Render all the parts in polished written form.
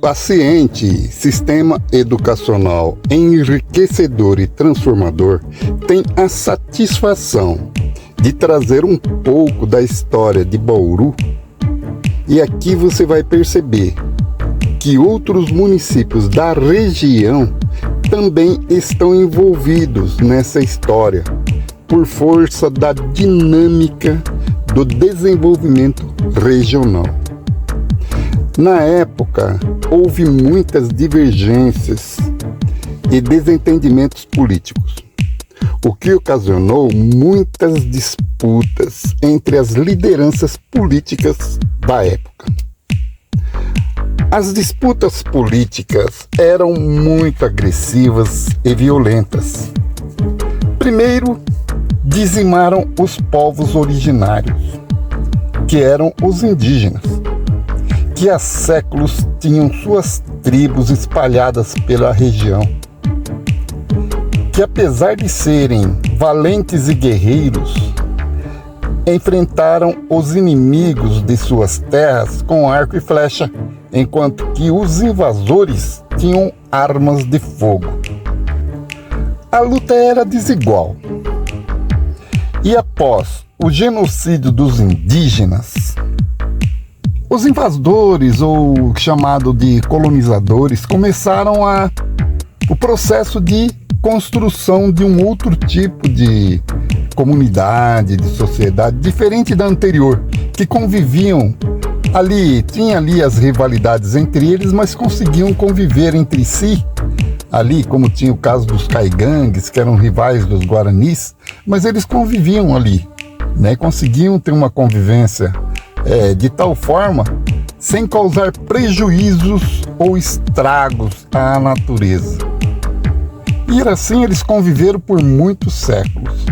paciente sistema educacional enriquecedor e transformador tem a satisfação de trazer um pouco da história de Bauru, e aqui você vai perceber que outros municípios da região também estão envolvidos nessa história por força da dinâmica do desenvolvimento regional. Na época, houve muitas divergências e desentendimentos políticos, o que ocasionou muitas disputas entre as lideranças políticas da época. As disputas políticas eram muito agressivas e violentas. Primeiro, dizimaram os povos originários, que eram os indígenas, que há séculos tinham suas tribos espalhadas pela região, que apesar de serem valentes e guerreiros, enfrentaram os inimigos de suas terras com arco e flecha, enquanto que os invasores tinham armas de fogo. A luta era desigual. E após o genocídio dos indígenas, os invasores, ou chamado de colonizadores, começaram o processo de construção de um outro tipo de comunidade, de sociedade, diferente da anterior, que conviviam ali, tinha ali as rivalidades entre eles, mas conseguiam conviver entre si, ali como tinha o caso dos caigangues, que eram rivais dos guaranis, mas eles conviviam ali, né? Conseguiam ter uma convivência de tal forma, sem causar prejuízos ou estragos à natureza. E assim eles conviveram por muitos séculos.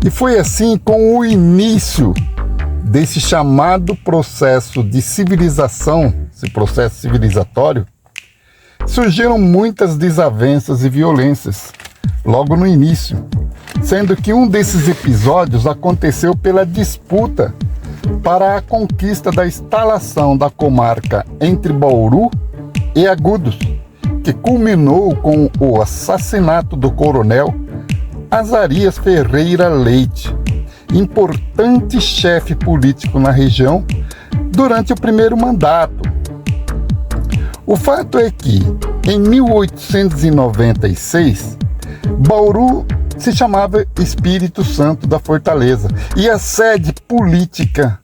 E foi assim com o início desse chamado processo de civilização, esse processo civilizatório, surgiram muitas desavenças e violências logo no início, sendo que um desses episódios aconteceu pela disputa para a conquista da instalação da comarca entre Bauru e Agudos, que culminou com o assassinato do coronel Azarias Ferreira Leite, importante chefe político na região durante o primeiro mandato. O fato é que, em 1896, Bauru se chamava Espírito Santo da Fortaleza e a sede política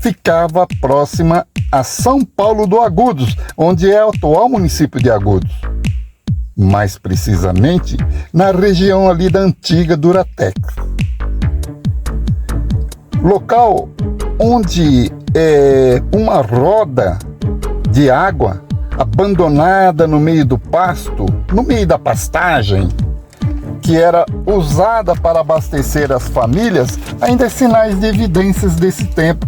ficava próxima a São Paulo do Agudos, onde é o atual município de Agudos. Mais precisamente, na região ali da antiga Duratex. Local onde uma roda de água abandonada no meio do pasto, no meio da pastagem, que era usada para abastecer as famílias, ainda é sinais de evidências desse tempo,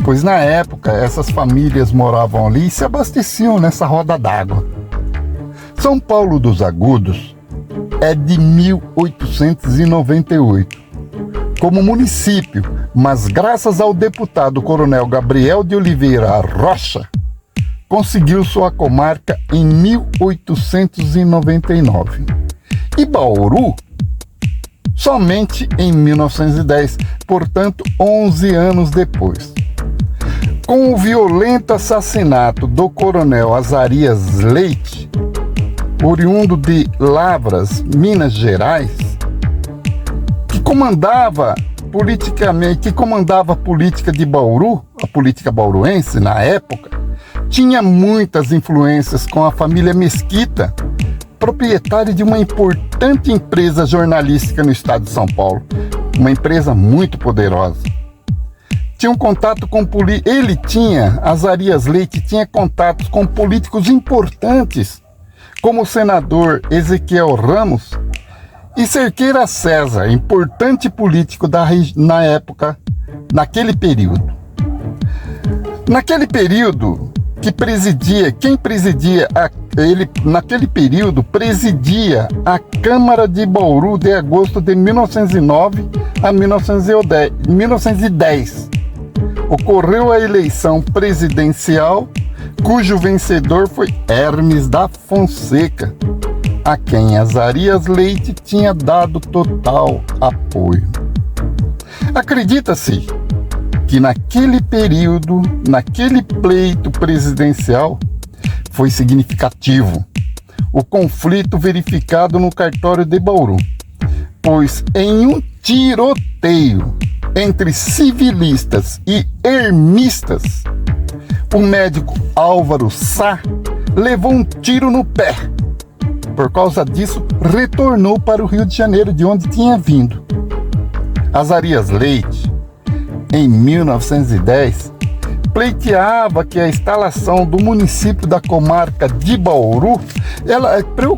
pois na época essas famílias moravam ali e se abasteciam nessa roda d'água. São Paulo dos Agudos é de 1898 como município, mas graças ao deputado Coronel Gabriel de Oliveira Rocha, conseguiu sua comarca em 1899. E Bauru somente em 1910, portanto 11 anos depois. Com o violento assassinato do coronel Azarias Leite, oriundo de Lavras, Minas Gerais, que comandava a política de Bauru, a política bauruense na época, tinha muitas influências com a família Mesquita, proprietária de uma importante empresa jornalística no estado de São Paulo, uma empresa muito poderosa. Tinha um contato com Azarias Leite tinha contatos com políticos importantes, como o senador Ezequiel Ramos e Cerqueira César, importante político na época, naquele período. Naquele período, naquele período presidia a Câmara de Bauru de agosto de 1909 a 1910. Ocorreu a eleição presidencial cujo vencedor foi Hermes da Fonseca, a quem Azarias Leite tinha dado total apoio. Acredita-se que naquele período, naquele pleito presidencial, foi significativo o conflito verificado no cartório de Bauru, pois em um tiroteio entre civilistas e ermistas, o médico Álvaro Sá levou um tiro no pé. Por causa disso, retornou para o Rio de Janeiro, de onde tinha vindo. Azarias Leite, em 1910, pleiteava que a instalação do município da comarca de Bauru,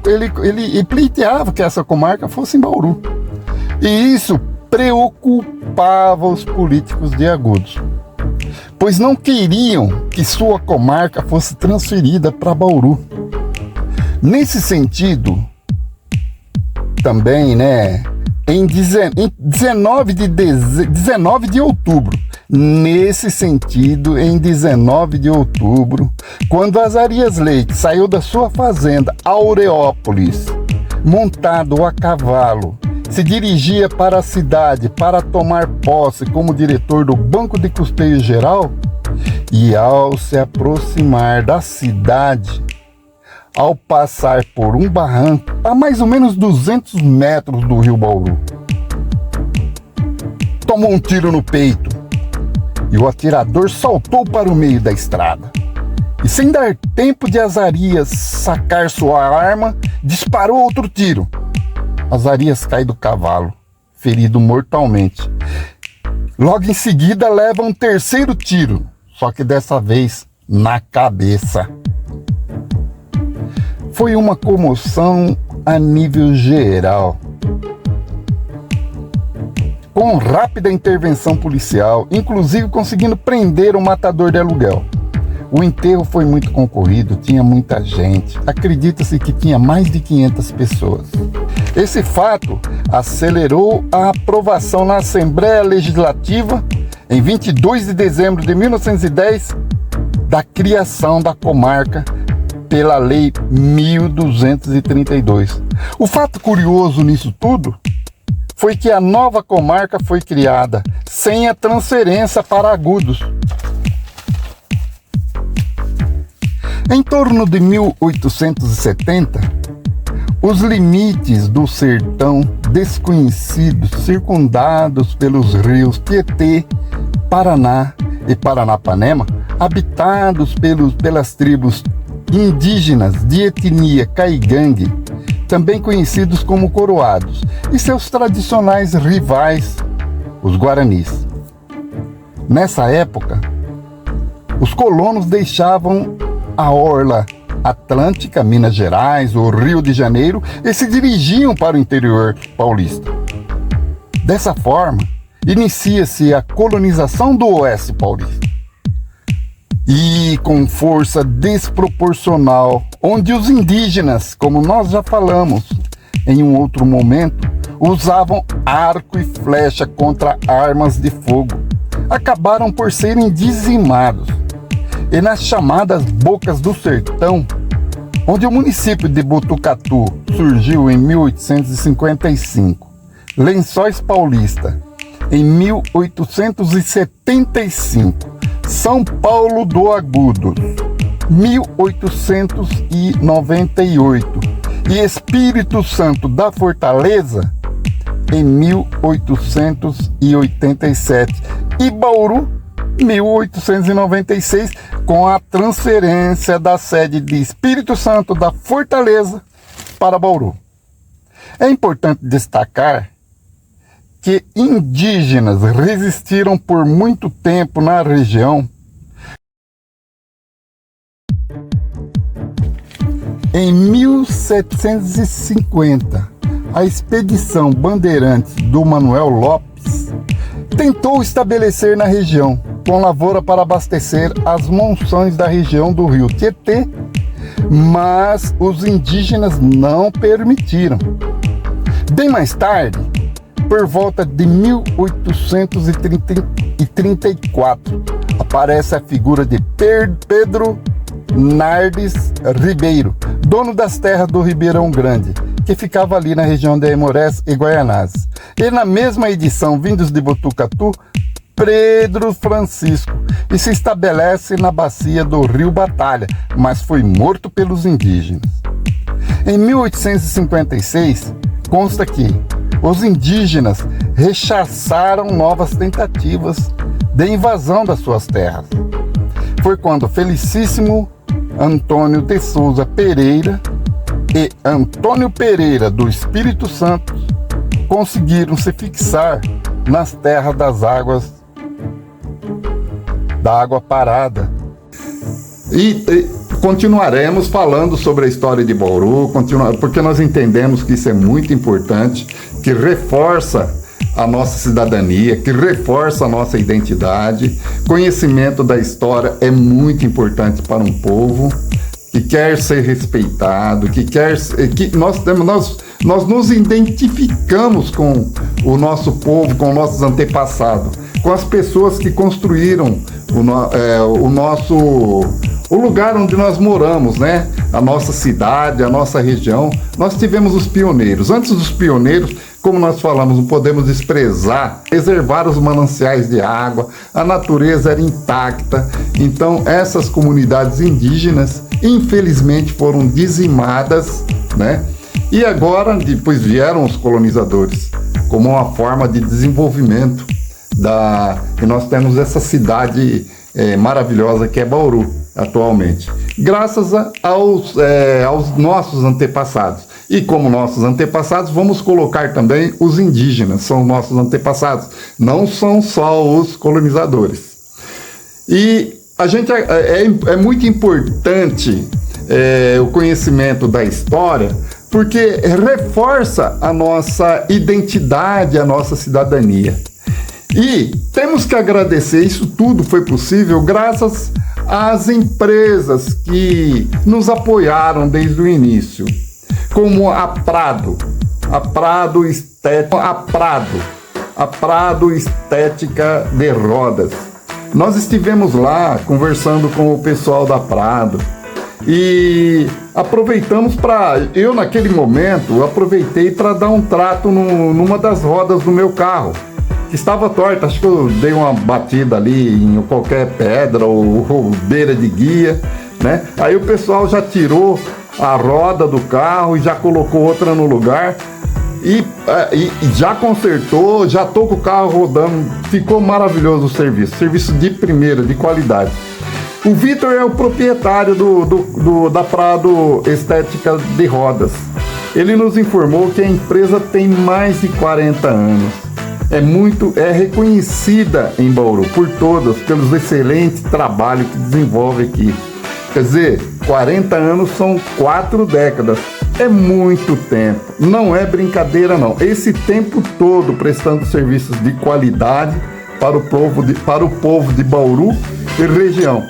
ele pleiteava que essa comarca fosse em Bauru. E isso preocupava os políticos de Agudos, pois não queriam que sua comarca fosse transferida para Bauru. Nesse sentido, também, em 19 de outubro, nesse sentido, em 19 de outubro, quando Azarias Leite saiu da sua fazenda Aureópolis, montado a cavalo, se dirigia para a cidade para tomar posse como diretor do Banco de Custeio Geral, e ao se aproximar da cidade, ao passar por um barranco a mais ou menos 200 metros do rio Bauru, tomou um tiro no peito e o atirador saltou para o meio da estrada. E sem dar tempo de Azarias sacar sua arma, disparou outro tiro. Azarias cai do cavalo, ferido mortalmente. Logo em seguida leva um terceiro tiro, só que dessa vez na cabeça. Foi uma comoção a nível geral. Com rápida intervenção policial, inclusive conseguindo prender o matador de aluguel. O enterro foi muito concorrido, tinha muita gente. Acredita-se que tinha mais de 500 pessoas. Esse fato acelerou a aprovação na Assembleia Legislativa, em 22 de dezembro de 1910, da criação da comarca pela Lei 1232. O fato curioso nisso tudo foi que a nova comarca foi criada sem a transferência para Agudos. Em torno de 1870, os limites do sertão desconhecidos, circundados pelos rios Tietê, Paraná e Paranapanema, habitados pelas tribos indígenas de etnia caigangue, também conhecidos como coroados, e seus tradicionais rivais, os guaranis. Nessa época, os colonos deixavam a orla atlântica, Minas Gerais, o Rio de Janeiro, e se dirigiam para o interior paulista. Dessa forma, inicia-se a colonização do Oeste Paulista. E com força desproporcional, onde os indígenas, como nós já falamos em um outro momento, usavam arco e flecha contra armas de fogo, acabaram por serem dizimados. E nas chamadas Bocas do Sertão, onde o município de Botucatu surgiu em 1855, Lençóis Paulista em 1875, São Paulo do Agudos, 1898, e Espírito Santo da Fortaleza, em 1887, e Bauru, 1896, com a transferência da sede de Espírito Santo da Fortaleza para Bauru. É importante destacar que indígenas resistiram por muito tempo na região. Em 1750, a expedição Bandeirantes do Manuel Lopes tentou estabelecer na região, com lavoura para abastecer as monções da região do rio Tietê, mas os indígenas não permitiram. Bem mais tarde, por volta de 1834, aparece a figura de Pedro Nardes Ribeiro, dono das terras do Ribeirão Grande, que ficava ali na região de Aimorés e Guaianazes. E na mesma edição, vindos de Botucatu, Pedro Francisco, e se estabelece na bacia do Rio Batalha, mas foi morto pelos indígenas. Em 1856, consta que os indígenas rechaçaram novas tentativas de invasão das suas terras. Foi quando Felicíssimo Antônio de Souza Pereira e Antônio Pereira do Espírito Santo conseguiram se fixar nas terras da água parada. E continuaremos falando sobre a história de Bauru, porque nós entendemos que isso é muito importante, que reforça a nossa cidadania, que reforça a nossa identidade. Conhecimento da história é muito importante para um povo que quer ser respeitado, que nós nos identificamos com o nosso povo, com nossos antepassados, com as pessoas que construíram o lugar onde nós moramos, né? A nossa cidade, a nossa região. Nós tivemos os pioneiros. Antes dos pioneiros, como nós falamos, não podemos desprezar, preservar os mananciais de água, a natureza era intacta. Então, essas comunidades indígenas, infelizmente, foram dizimadas, né? E agora, depois vieram os colonizadores, como uma forma de desenvolvimento e nós temos essa cidade maravilhosa que é Bauru, atualmente. Graças aos nossos antepassados. E como nossos antepassados, vamos colocar também os indígenas, são nossos antepassados, não são só os colonizadores. E a gente é muito importante o conhecimento da história, porque reforça a nossa identidade, a nossa cidadania. E temos que agradecer, isso tudo foi possível graças às empresas que nos apoiaram desde o início, como a Prado Estética de Rodas. Nós estivemos lá conversando com o pessoal da Prado e aproveitamos naquele momento, aproveitei para dar um trato numa das rodas do meu carro, que estava torta. Acho que eu dei uma batida ali em qualquer pedra ou beira de guia, né? Aí o pessoal já tirou a roda do carro e já colocou outra no lugar e já consertou, já tô com o carro rodando. Ficou maravilhoso o serviço de primeira, de qualidade. O Vitor é o proprietário da Prado Estética de Rodas. Ele nos informou que a empresa tem mais de 40 anos. É reconhecida em Bauru por todas, pelos excelentes trabalhos que desenvolve aqui. Quer dizer, 40 anos são 4 décadas. É muito tempo. Não é brincadeira, não. Esse tempo todo prestando serviços de qualidade para o povo de Bauru e região.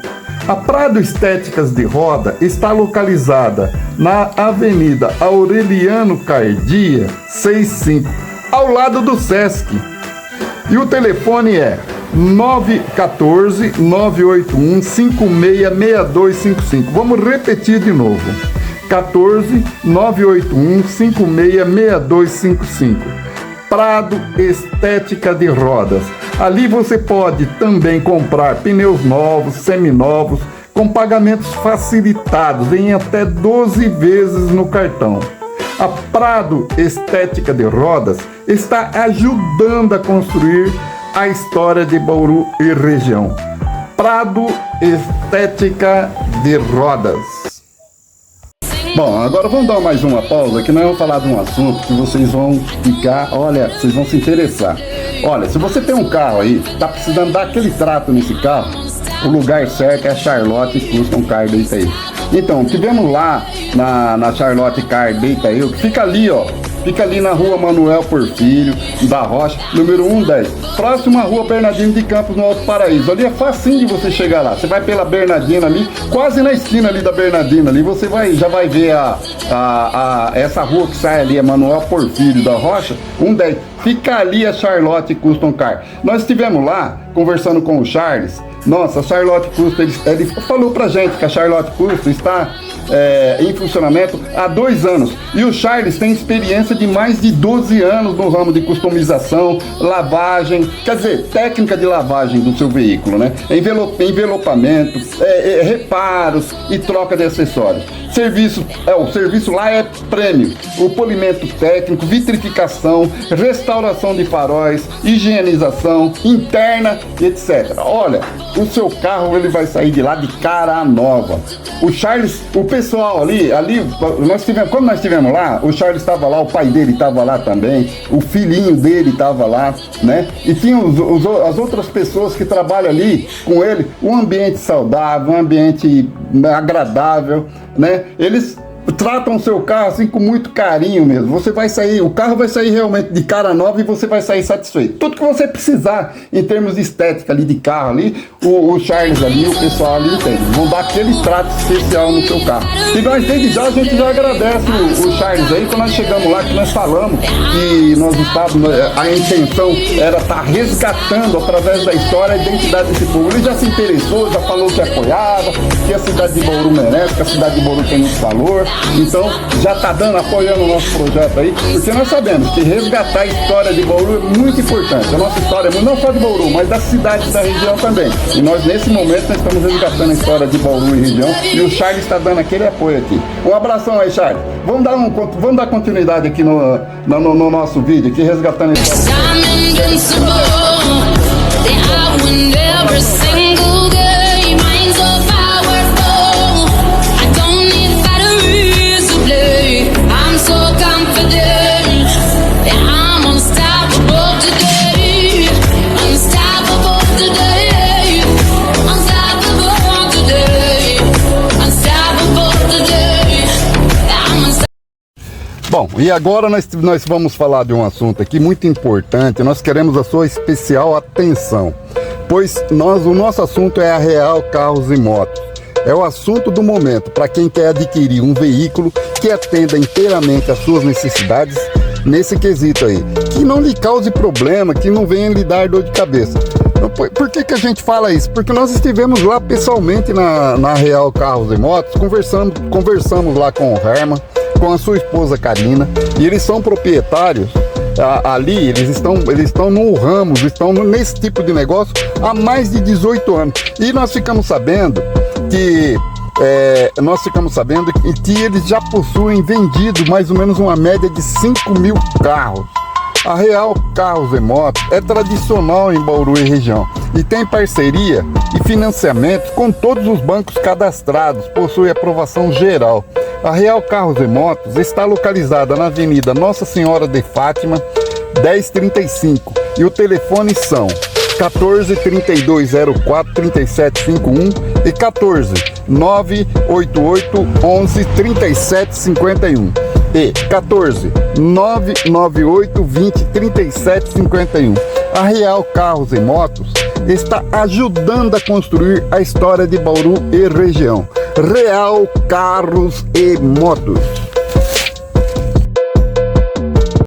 A Prado Estéticas de Roda está localizada na Avenida Aureliano Cardia, 65, ao lado do Sesc. E o telefone é 914-981-566255. Vamos repetir de novo. 14-981-566255. Prado Estética de Rodas. Ali você pode também comprar pneus novos, seminovos, com pagamentos facilitados em até 12 vezes no cartão. A Prado Estética de Rodas está ajudando a construir a história de Bauru e região. Prado Estética de Rodas. Bom, agora vamos dar mais uma pausa, que nós vamos falar de um assunto que vocês vão vocês vão se interessar. Olha, se você tem um carro aí, tá precisando dar aquele trato nesse carro, o lugar certo é a Charlotte Custom Car de Itaí. Então, tivemos lá na Charlotte Car de Itaí, que fica ali, ó. Fica ali na rua Manuel Porfírio da Rocha, número 110, próximo à rua Bernardino de Campos, no Alto Paraíso. Ali é facinho de você chegar lá. Você vai pela Bernardina ali, quase na esquina ali da Bernardina ali, você já vai ver essa rua que sai ali, é Manuel Porfírio da Rocha, 110. Fica ali a Charlotte Custom Car. Nós estivemos lá conversando com o Charles Nossa, a Charlotte Custo, ele falou pra gente que a Charlotte Custo está em funcionamento há 2 anos. E o Charles tem experiência de mais de 12 anos no ramo de customização, lavagem, quer dizer, técnica de lavagem do seu veículo, né? Envelopamento, reparos e troca de acessórios. O serviço lá é prêmio. O polimento técnico, vitrificação, restauração de faróis, higienização interna, etc. Olha, o seu carro ele vai sair de lá de cara nova. O Charles, o pessoal ali, quando nós estivemos lá, o Charles estava lá, o pai dele estava lá também, o filhinho dele estava lá, né? E tinha as outras pessoas que trabalham ali com ele, um ambiente saudável, um ambiente agradável, né? Eles tratam o seu carro assim com muito carinho mesmo. Você vai sair, o carro vai sair realmente de cara nova e você vai sair satisfeito. Tudo que você precisar em termos de estética ali de carro ali, o Charles ali, o pessoal ali entende. Vão dar aquele trato especial no seu carro. E nós desde já a gente já agradece o Charles aí, quando nós chegamos lá, que nós falamos que nós estávamos, a intenção era estar resgatando através da história a identidade desse povo. Ele já se interessou, já falou que apoiava, que a cidade de Bauru merece, que a cidade de Bauru tem muito valor. Então já está apoiando o nosso projeto aí, porque nós sabemos que resgatar a história de Bauru é muito importante. A nossa história é não só de Bauru, mas das cidades da região também. E nós nesse momento nós estamos resgatando a história de Bauru e região, e o Charles está dando aquele apoio aqui. Um abração aí, Charles. Vamos dar continuidade aqui no nosso vídeo, aqui resgatando a história. Bom, e agora nós vamos falar de um assunto aqui muito importante. Nós queremos a sua especial atenção, pois o nosso assunto é a Real Carros e Motos. É o assunto do momento para quem quer adquirir um veículo que atenda inteiramente às suas necessidades nesse quesito aí, que não lhe cause problema, que não venha lhe dar dor de cabeça. Por que a gente fala isso? Porque nós estivemos lá pessoalmente na Real Carros e Motos, conversamos lá com o Herman, com a sua esposa Karina, e eles são proprietários ali, eles estão no ramo, estão nesse tipo de negócio há mais de 18 anos. E nós ficamos sabendo que eles já possuem vendido mais ou menos uma média de 5.000 carros. A Real Carros e Motos é tradicional em Bauru e região e tem parceria e financiamento com todos os bancos cadastrados, possui aprovação geral. A Real Carros e Motos está localizada na Avenida Nossa Senhora de Fátima, 1035, e o telefone são 14 32 04 37 51 e 14 988 11 37 51 e 14 998 20 37 51. A Real Carros e Motos está ajudando a construir a história de Bauru e região. Real Carros e Motos.